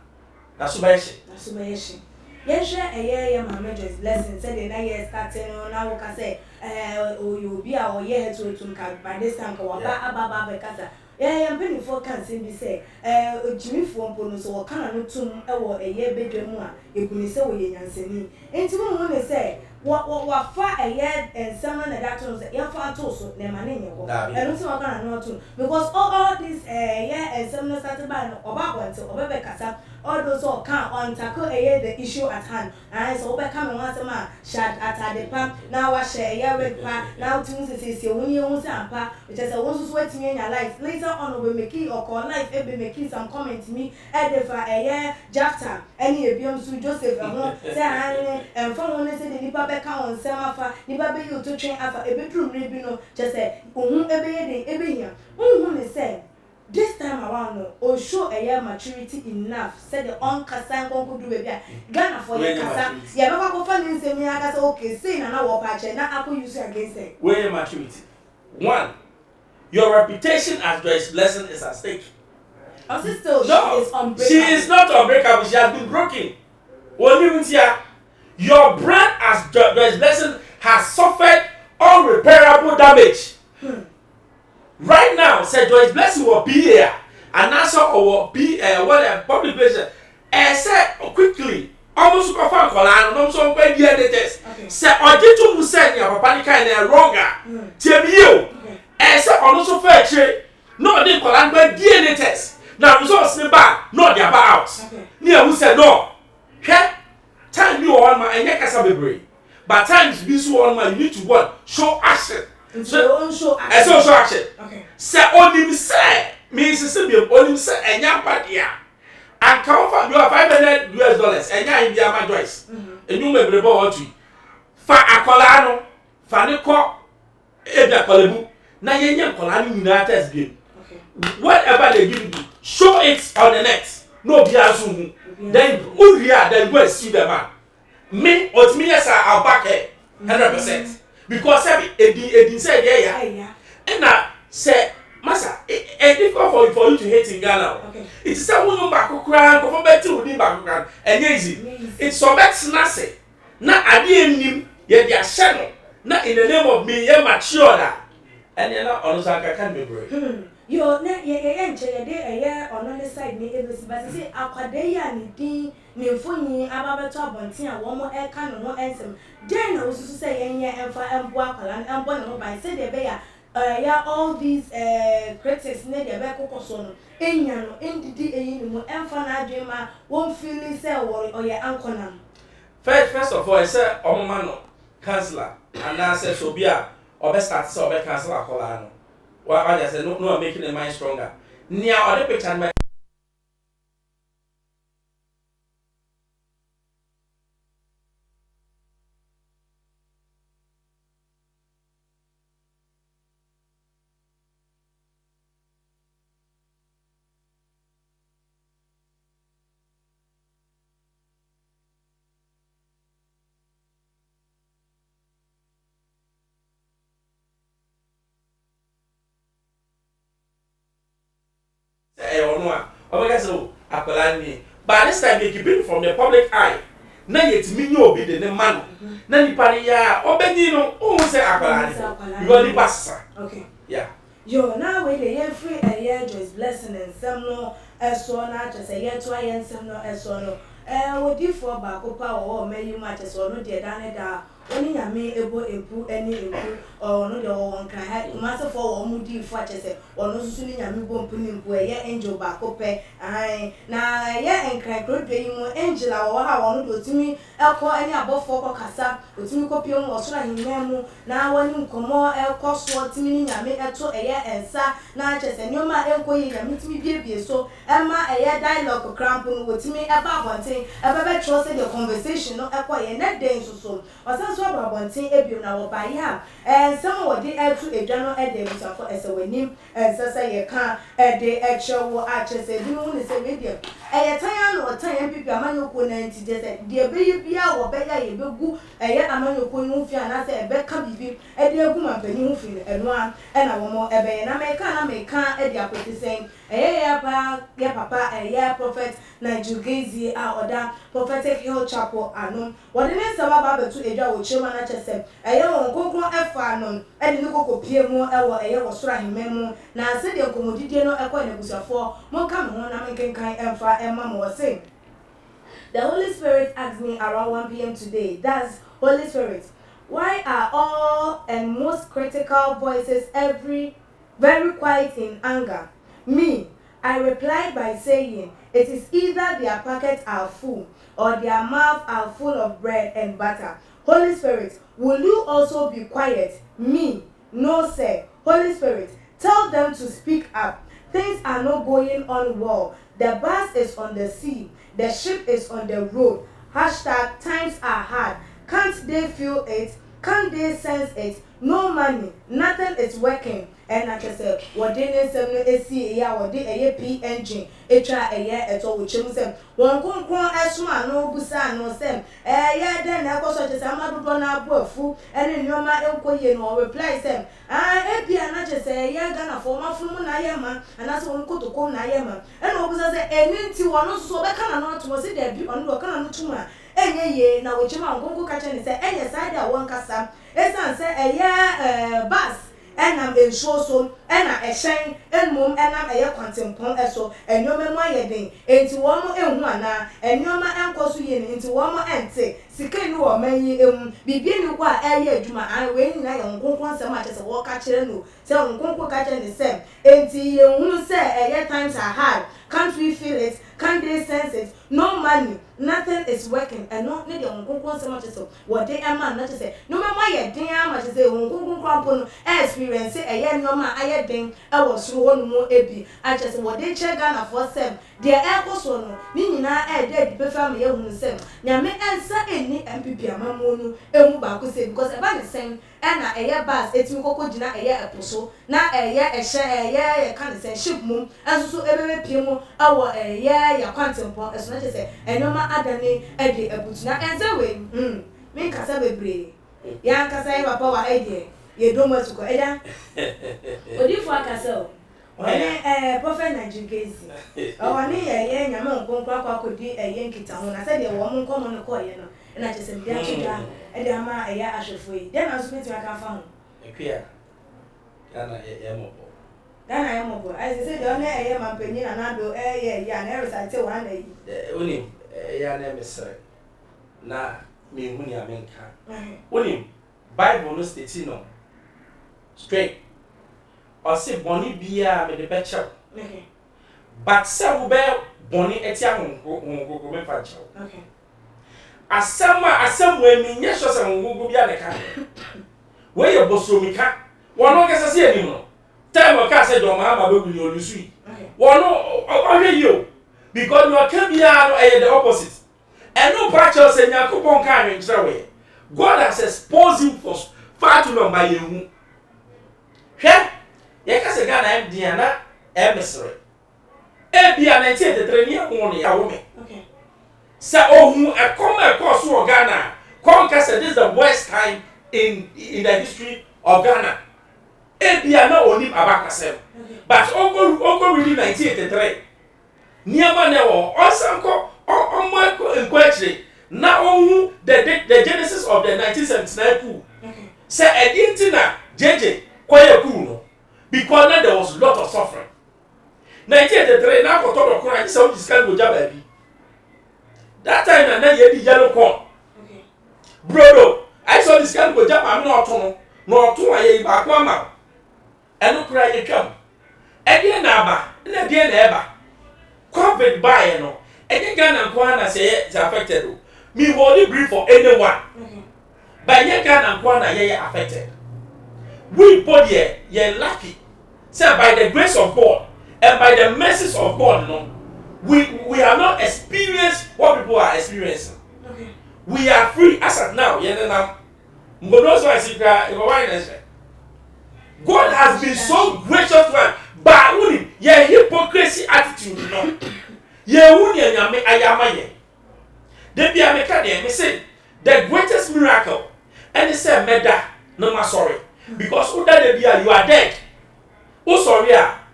That's what I say. That's what I say. Yes, a year, my major's blessing said in a year starting on now. Can say, oh, you'll be our year to by this time. Ababa Casa. Yeah, I'm penny for can simply say, Jimmy Fompono, so can I not tomb a year bedroom? You couldn't say, we ain't seen. And to one say, what far a year and someone that was a year far also, near my name, and also I can't know too. Because all this year and someone started by Obaba or Rebecca, all those all can't on tackle a year the issue at hand. And so become once a man, shot at the pump. Now I share a year with pa, now Tuesday, when you own some pa, which is a one's waiting in your life. Later on, we make it or call life, every making some comment to me, add for a year, Jafta, any abuse to Joseph, and for one is the Nipa on Samafa, Nipa you to train after a bedroom ribino, just say, every year. Who say, this time around, or show a year maturity enough, said the on Cassan could do it. Ghana for your Cassan, yeah, no go find in Semiagas, okay, saying an hour patch, and now Apple use against it. Where your maturity? One, your reputation as Joyce Blessing is at stake. Her sister, No, is unbreakable. she is not unbreakable. She has been broken. Your brand as Joyce Blessing has suffered unrepairable damage. Right now, say Joyce Blessing will be here, and also will be what public place. Say quickly, almost go for Colano, no so when the editors say Ojitu Musen, your papa kind wronger. Tell you, say also fair trade. No, they Colano when the editors. Now results in back, not their out. Near who said no. Time you on my and yakasabe. But times be so on my you need to what? Show action. So show action. Okay. Say on him say means Sibium on him say and young patia. And come for you are $500 and ya in the ama Joyce. And you may be able to fa akolano, faniko, ebia kolebu. Na yenye kolani United game. Whatever they give you, show it on the net. No biazu. Then then go and see the man. Me or me yes I'll back it 100%. Because it said yeah. And now say Massa, it's difficult for you to hate in Ghana. It's a woman back cry, go back to the background and easy. It's so bad snazzy. Now I didn't him yet their channel. Not in the name of me, you're mature. And you're not on I can't be brave. Yo, na ye on the side ni ebesi but say akwadeya ni din ni mfoni ababeto abonten a wo mo e ka no ensem den na osusu say yenye emfa embo akwala embo no by say de be ya all these critics ne de be kokoso no enya no endidi eyi ni mo emfa na adwema won feel say wo ye ankonam. First of all, I say omama no counselor and I say so bia obe start say obe counselor akola no. Well, I said, no, I'm making the mind stronger. Near other picture, my but this time they keep it from the public eye. Now yet me no be the man. Now ni pari ya obeni no o say akwala. You only pass. Okay. Yeah. Yo now we the free a year Joyce Blessing and some no so na just a year to a some no so no. We di for back up or may you match so no dear than da oni nyame ebo ebu eni ebu no de won kan ha mase for wo mu di fo achese ono susu ni nyame bo mpuni mpo eye angel ba ko pe ai na ye enkran krodwe yi mu angel a wo ha wono de otimi ekọ eni abofo ko kasa otimi ko pie mu osura hinmu na wani nkomo ekọ so otimi ni nyame eto eye ensa na achese nyoma enko yi nyame timi biebie so ema eye dialogue cramp no otimi eba abonten eba be trust the conversation no ekọ ye na den so wasanso abonten ebiem na wo ba ya some wo di etu edwano ede musafo esewanim ensesa ye kan ede echewo achese bi mu ne se medium eye tan no tan ya pipi amanyoko na ntije se de be bia wo be ya ye begu eye amanyoko nu fi anase ebe ka bibi ede egu mampani hu fi eno a na wo mo ebe na meka ede apotisen eye ya papa eye prophet Najugezi a oda prophetic hill chapel anu wode ne nsaba ba betu edwa wo chema na chese eye won kokon efa anu ede ne kokopie mu ewo eye wo soro ahememu na se de komodidie no ekọ na busafo mo ka me ho na menkenkan emfa emma mo say the Holy Spirit asked me around 1 p.m. today. That's Holy Spirit. Why are all and most critical voices very quiet in anger? Me, I replied by saying, it is either their pockets are full or their mouths are full of bread and butter. Holy Spirit, will you also be quiet? Me, no sir. Holy Spirit, tell them to speak up. Things are not going on well. The bus is on the sea. The ship is on the road. Hashtag times are hard. Can't they feel it? Can't they sense it? No money. Nothing is working. And I just said, what didn't say no AC ya what did a P engine? Etra a year at all with him. One con asma no busa no sem. Yeah, then I was such as I'm not going to fool and in your my elko no reply them. I AP and I just say, yeah, gonna form a full Nayama and that's one go to call Nayama. And what was I say, and into one so that cannot was it there on the cannon tuma. Ye now which man go catch and say, any side I want cassa. It's say a year bus. And I'm in so and I shine and mum and I'm a quantum so and your memoir thing into one more and one and your man uncle into one more and say Sikin no many be what a Juma I waiting I on Gonquan so much as a walk catcher no so Gonquan catcher the same and you say a year times are hard. Can't we feel it? Can't they sense it? No money, nothing is working, and not need on Gonquan so much as what they are man not to say. No matter why you damn much as they won't go experience it a year no man I think I was one more epi. I just what they check Ghana for them. Their airport no, meaning I dead before me who say. Yame answer any MPP Mamonu, Emubaku say because about the same and a year bus, it's Moko Jina a year apostle, now a year a share a year can't say ship moon, and so every pimo our a year your quantum point as much as say, and no man Adani Eddie a butuna and so way. Make us have a brave. Young Casava power idea. You don't want to go either. What do you for Castle? Prophet Najugezi. Oh, near a young man could be a Yankee town. I said, a woman come on the coin, and I just said, and the Ama a year asher free. Then I was going to have found a queer. Then I am mobile. As I said, you're not a young penny and I do a year, and every I tell one day. Only a young name is sir. Na me Munia Menka. Only Bible no state straight. Or say Bonnie beer with the betcher. But some bear Bonnie at young go okay. As somewhere mean yes or some go be a car. Where your boss will make one no guess I see anymore. Time or cast your mamma will you lose. One no you because you are coming out the opposite. And no patches and your coupon carrying away. God has exposed him for far too long by you. Here, Yakasa Ghana, Diana, emissary. Ebia 1983 year only a woman. Okay. So, oh, a come across Ghana. Conquest this is the worst time in the history of Ghana. Ebia no only Abakasem. But Uncle really 1983. Nearby now, also, in question. Now, the genesis of the 1979 coup. Say, I didn't know, JJ, quite a coup. Because now there was a lot of suffering. 1983, now for total crime, so this kind of job, baby. That time, and then you had the yellow corn. Brodo, I saw this guy go jump am na oto no aye ba ko ama eno kura ye twam ede na aba na de na eba COVID buy no ede Ghana ko na say affected o me only brief for anyone but ye Ghana ko na ye affected we body ye lucky say by the grace of God and by the mercies of God no we have not experienced what people are experiencing. We are free as of now. God has been so gracious to us, but only your hypocrisy attitude. No, ye only yame ayamaye. They be a me say the greatest miracle, and they say meda no more sorry because you are dead. Oh sorry,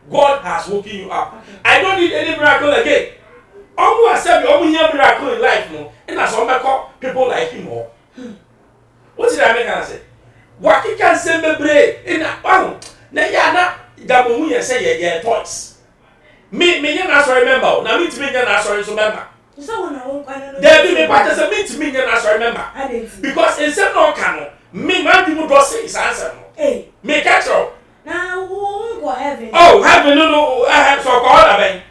God has woken you up. I don't need any miracle again. Almost accept your miracle in life, no, and that's all people like him more. What did I make her say? What you can say me brave in a na yana that when say yeah toys. Me na sorry remember. Now me to me na sorry remember. So when I won't there be me part say me to me na sorry remember. Because in some no can me man people do say his answer no. Hey, me catch up. now who go heaven? Oh, heaven no I have so called heaven.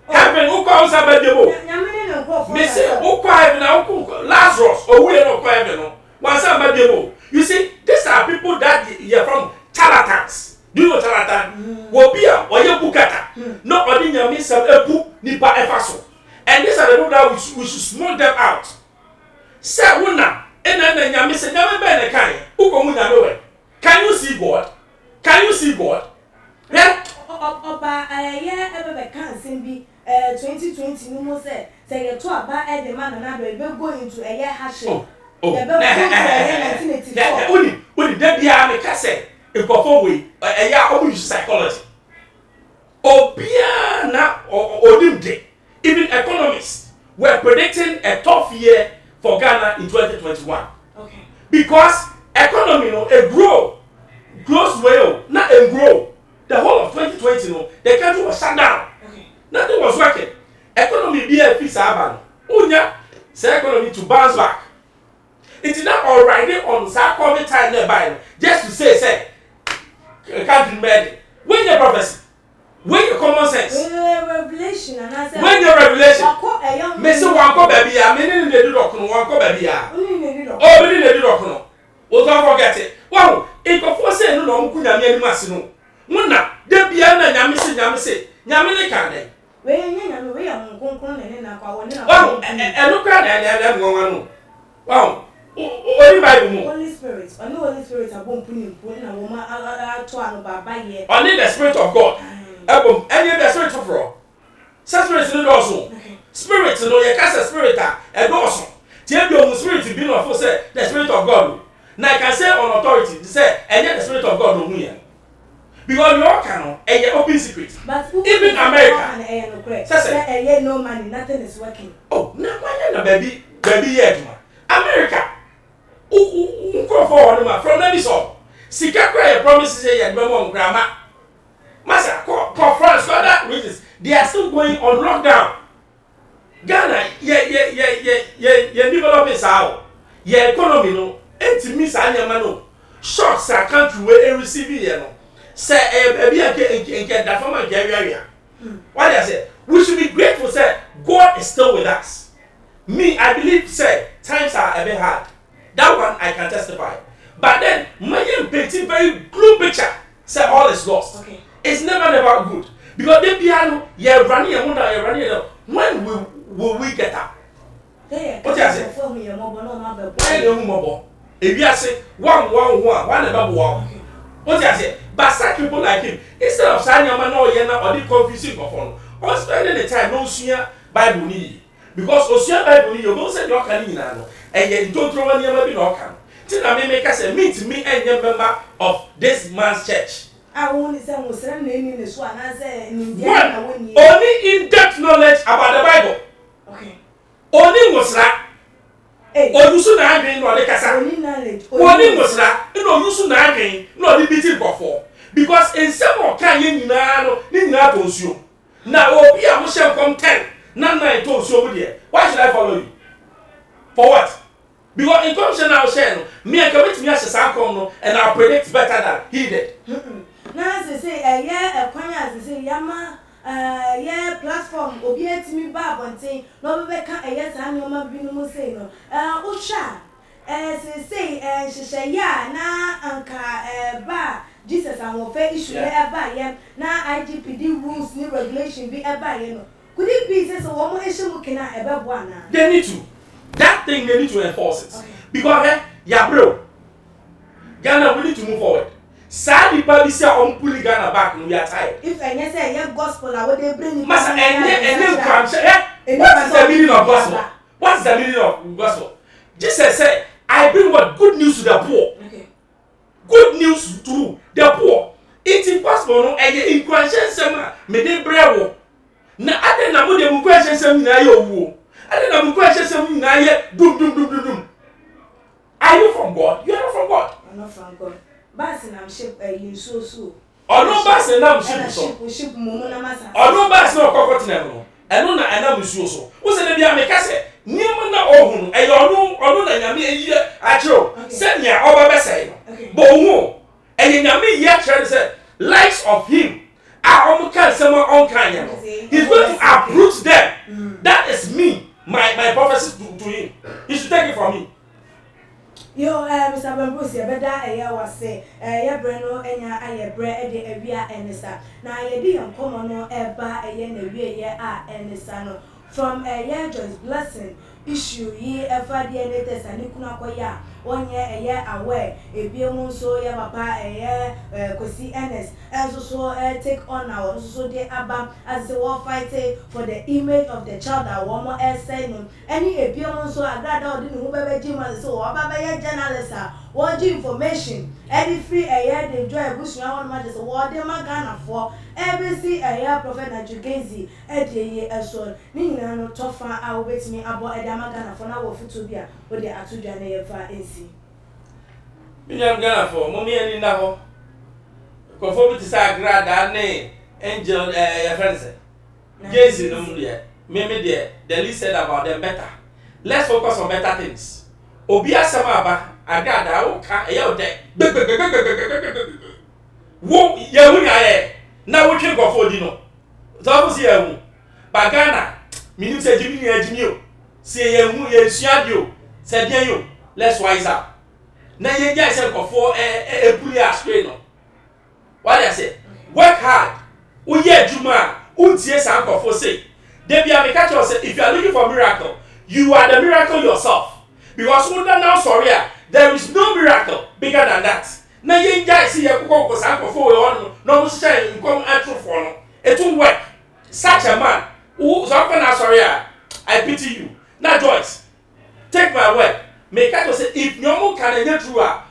Heaven who calls about the book. Me say who call heaven now Lazarus or we no call heaven no. Once about the book. You see, these are people that you're from charlatans. Do you know charlatan? Wobia or your bukata. No ordinary means a book nipa efaso. And these are the people that we should smoke them out. Say wuna, and then you miss never been a kind. Who come with Can you see God? Can you see God? Yeah? Oba, yeah, ever can't be 2020 no more say you to about the man and I will go into a year hashing. Oh, only that be a cassette. If for way, a year of psychology. Obiana or day. Even economists were predicting a tough year for Ghana in 2021. Okay. Because economy no grows well, not a grow. The whole of 2020 no, the country was shut down. Okay. Nothing was working. Economy be a piece of Unya, say economy to bounce back. It is not already on COVID time nearby. Just to say, country made when your prophecy, when your common sense, revelation, and I said, when your revelation, Mr. Wanko baby, I mean, in the doctor, Wanko baby, oh, we didn't do. We'll don't forget it. Wow, if a force say no, could have made Massino. Muna, there be an Yamisi, Yamini. We are going wow, and look at that one. Wow. Holy Spirit. I know Holy Spirit. I won't put in a woman. I need the Spirit of God. I need the Spirit of God. Spirit in the also. Spirit, you know, you can't say Spirit. And also, tell your Spirit to be not for say the Spirit of God. Now I can say on authority to say, and yet the Spirit of God don't win. Because you all can, and you open secret. But even America, say no money, nothing is working. Oh, no, baby, yet, America. From the so Sika cry promises say grandma. Master, call France, other regions. They are still going on lockdown. Ghana, developing sao. Economy no, enti miss anyama no. Shocks are country where receive here no. Say baby and get that from a area. Why I say we should be grateful. Say God is still with us. Me, I believe. Say times are a bit hard. That one I can testify. But then my painting very blue picture. Say all is lost. Okay. It's never good. Because the piano, you're running a wonder, you're running a when will we get up? What you say? I don't know. If you say one about one. What you say? But such people like him, instead of signing a man or the confusing of one, or spending the time no sooner Bible need. Because Ocean Bible need, you don't say you're coming in. And yet you don't throw any other no can. Till I make us meet me and your member of this man's church. I only say was name in this one. I say only in-depth knowledge about the Bible. Okay. Only was that. Or you should have been no the casa. Only knowledge. Only was that. No, you should have been no the beating before. Because in some more can you know, need not to assume. Now, we are shall come 10. None I told you over there. Why should I follow you? For what? Because in corruption now share me I commit me as a no and I predict better than he did. Now say a kwan as say yama platform obi etimi ba bonten no be ka sa nyoma bi no mo say no usha say hyehyɛ ya na anka ba Jesus and wo fe issue ba ye na IGPD rules ni regulation bi ba ye no could it be say so wo mo ehye mu kena bo ana they need to that thing they need to enforce it. Okay. Because bro Ghana we need to move forward. Sadly, Pabi say on pulling Ghana back, we are tired. If any say gospel, I would bring. Master, what is the meaning of gospel? What's the meaning of gospel? Jesus said, "I bring what good news to the poor." Okay. Good news to the poor. It's impossible, no? And in question, some me de brewo. Na ade na mo de mu question some na ye owo. Ade na mu question some na ye dum. Are you from God? You are not from God. I'm not from God. Basi na mship so. Ono basi na mship so. Ship mumu na masa. Ono basi na okokoti na mo. Eno na ana msuo so. Wo se na bia me kase, niam na ohunu. E ono na nyame eyi achiro. Se nya oba besai no. Bo ohun. E nyame yi achiro say likes of him are omkan sama onkan ya no. He's going to uproot them. That is me. My prophecy to him. He should take it from me. Yo, Mr. Bambus, you better was say, Breno, enya aye bre de awia enisa. Na ye di komo no eba na wie enisano. From Joyce Blessing issue ye ever de latest and kuna koya. Onye aware, ebiemu so ya papa Kwesi Ernest so take on now so they abam as they were fighting for the image of the child that one more say no any ebiemu so agrada odi no bebe jima so obaba ye journalist what information any free the joy bush na one match so what dey magana for every see prophet na Jugezi ye so ni nyina no tofa a obetimi abo magana for na wo futu bia wo dey atudwa na ye fa William Ghana for mommy and na ho. Conform to say grada ne angel your friends. Jay-Z no there. Me there. The list said about them better. Let's focus on better things. Obi asama ba agrada o ka e yo de. Wo ye hu ya na wo twe gofo di no. So wo si ye hu. Ba Ghana minim se jimi ni ajimi o. Se ye hu ye sua di o. Se bien yo. Let's wise up. Na ye guys say for puli astray no. What I say? Work hard. Uye juma. Untie san for say. They be a catch say if you are looking for miracle, you are the miracle yourself. Because now sorry, there is no miracle bigger than that. Na ye guys see ye ko san for no shine come atro for no. It won't work. Such a man who so sorry, I pity you. Now Joyce, take my word. Make I say if nyomo can get through a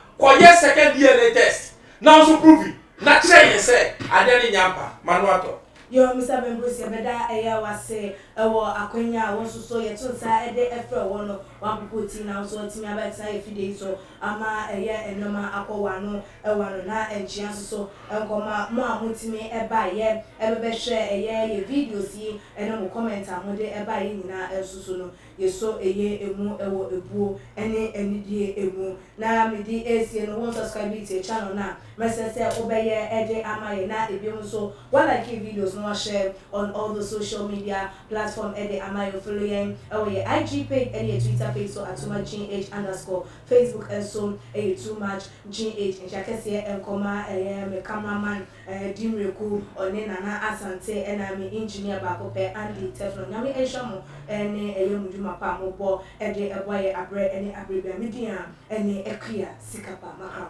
second DNA test. Now so prove it. Na try you say adeni nyampa manuato. Yo Mr. Bembus beda was say ewo akwanya won so ye tun sa ede efre wo no wan people ti na so ti me about say fide so ama enoma akọwa no ewa no na enchia so enkoma mo amutimi eba ye ebebe hwe ye videos yi ene mo comment amode eba ye nyina esusu no ye so emu ewo ebuo ene enidie emu na me di esie no won subscribe to channel na mesese obeye ede ama ye na ebiom so what like videos no share on all the social media platform ede ama yo following your IG page and your Twitter page so @GH_ Facebook and so too much GH and shakese enkoma me cameraman Dimreku one Nana Asante and I'm engineer Bakope Andy Teflon nyame ehwamo ene muduma pa mobo ede eboye abre ene abrebe media ene ekria sikapa makam.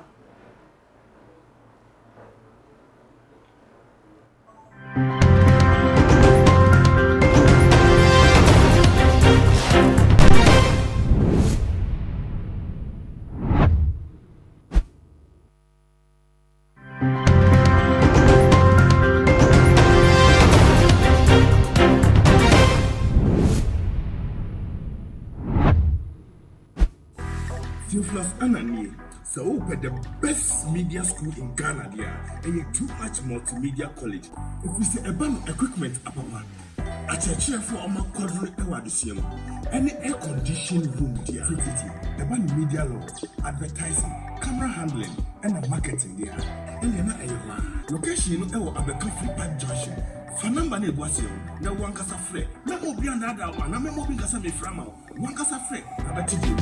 Theophilus Anani, so open the best media school in Ghana there, and too much multimedia college. If we say about equipment, akyerɛkyerɛfoɔ a ɔmakɔdoro ɛwɔ adesua mu ɛne air condition room deɛ fifty ɛba ne media law advertising camera handling ɛna marketing deɛ ɛne na ɛyɛ hɔ a location no ɛwɔ abɛka free park junction fa number na ebu ase na wankasa frɛ na obi anada wa na memo bi nkasa me frama wankasa frɛ abɛte deɛ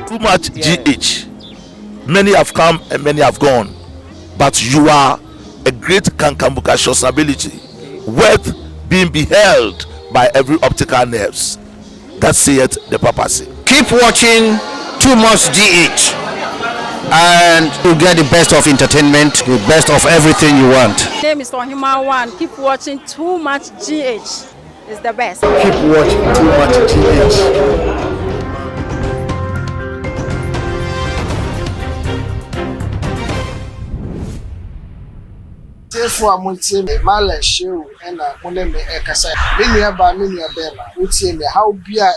too much GH. Many have come and many have gone, but you are a great Kankambuka ability, worth being beheld by every optical nerves. That saith the papacy. Keep watching Too Much GH, and you get the best of entertainment, the best of everything you want. My name is Ohima One. Keep watching Too Much GH. It's the best. Keep watching Too Much GH. Therefore, I'm going to say, Mala show and I'm going to ekasa. Many about many of them would say me how be a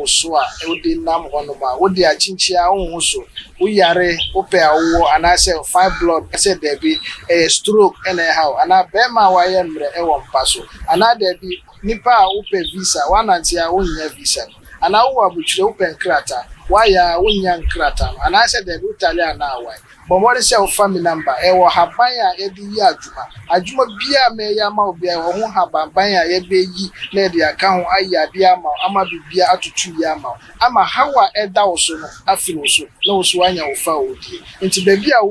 so a would nam one of my would the achinchia also. We are open a war and I said 5 blood. I said there be a stroke and a how and I bear my wire and a passo. And I there be nipa open visa, one anti I own visa. And I will open crater. Why are we young crater? And I said the Italian now. But what is your family number? Ewo habaya every year juma. Ajuma bia me yama obia wo ho habaya ebe yi na de aka ho aya bia ma ama bibia atutu yama. Ama hawa eda wo so no afi wo so. Na wo so anya wo fa wo die. Nti baby a wo